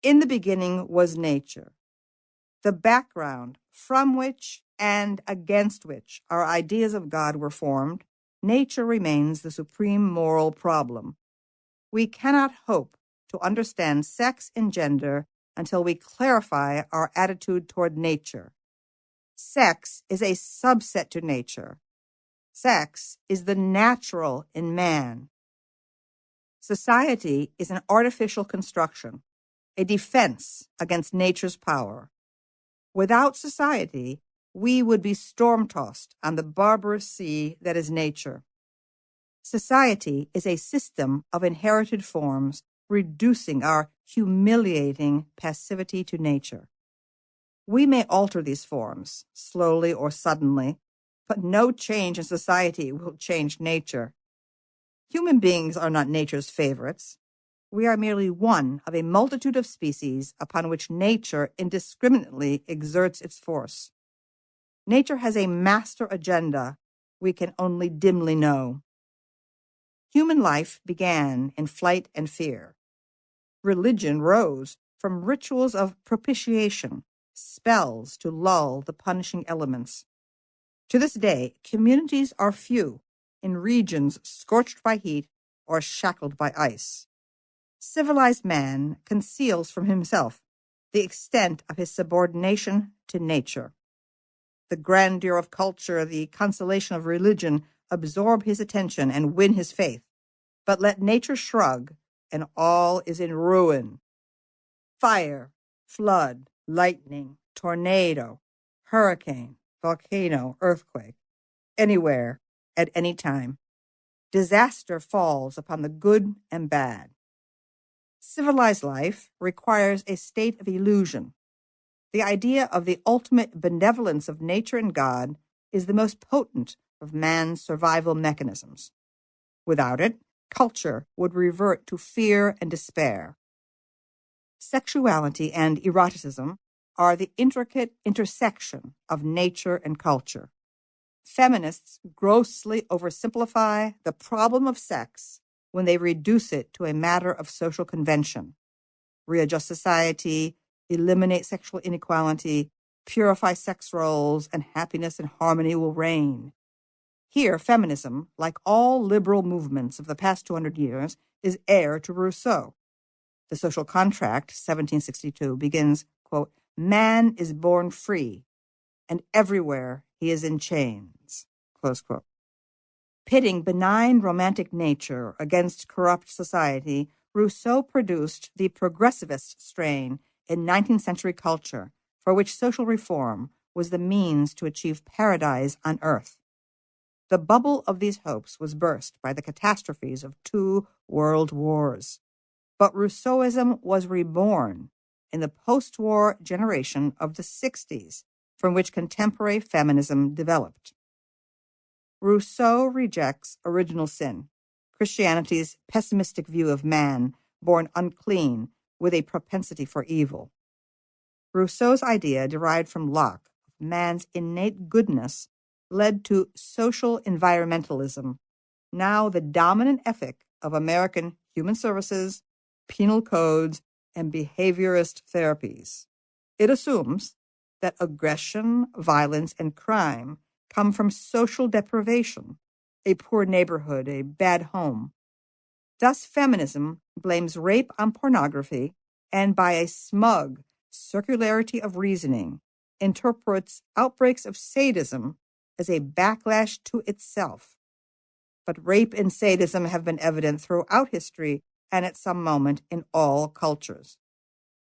In the beginning was nature. The background from which and against which our ideas of God were formed, nature remains the supreme moral problem. We cannot hope to understand sex and gender until we clarify our attitude toward nature. Sex is a subset to nature. Sex is the natural in man. Society is an artificial construction, a defense against nature's power. Without society, we would be storm-tossed on the barbarous sea that is nature. Society is a system of inherited forms, reducing our humiliating passivity to nature. We may alter these forms, slowly or suddenly, but no change in society will change nature. Human beings are not nature's favorites. We are merely one of a multitude of species upon which nature indiscriminately exerts its force. Nature has a master agenda we can only dimly know. Human life began in flight and fear. Religion rose from rituals of propitiation, spells to lull the punishing elements. To this day, communities are few in regions scorched by heat or shackled by ice. Civilized man conceals from himself the extent of his subordination to nature. The grandeur of culture, the consolation of religion absorb his attention and win his faith. But let nature shrug, and all is in ruin. Fire, flood, lightning, tornado, hurricane, volcano, earthquake, anywhere, at any time. Disaster falls upon the good and bad. Civilized life requires a state of illusion. The idea of the ultimate benevolence of nature and God is the most potent of man's survival mechanisms. Without it, culture would revert to fear and despair. Sexuality and eroticism are the intricate intersection of nature and culture. Feminists grossly oversimplify the problem of sex when they reduce it to a matter of social convention. Readjust society, eliminate sexual inequality, purify sex roles, and happiness and harmony will reign. Here, feminism, like all liberal movements of the past 200 years, is heir to Rousseau. The Social Contract, 1762, begins, quote, "Man is born free, and everywhere he is in chains," close quote. Pitting benign romantic nature against corrupt society, Rousseau produced the progressivist strain in 19th century culture, for which social reform was the means to achieve paradise on earth. The bubble of these hopes was burst by the catastrophes of 2 world wars. But Rousseauism was reborn in the post-war generation of the 60s, from which contemporary feminism developed. Rousseau rejects original sin, Christianity's pessimistic view of man, born unclean with a propensity for evil. Rousseau's idea, derived from Locke, of man's innate goodness, led to social environmentalism, now the dominant ethic of American human services, penal codes, and behaviorist therapies. It assumes that aggression, violence, and crime come from social deprivation, a poor neighborhood, a bad home. Thus, feminism blames rape on pornography and, by a smug circularity of reasoning, interprets outbreaks of sadism as a backlash to itself. But rape and sadism have been evident throughout history and at some moment in all cultures.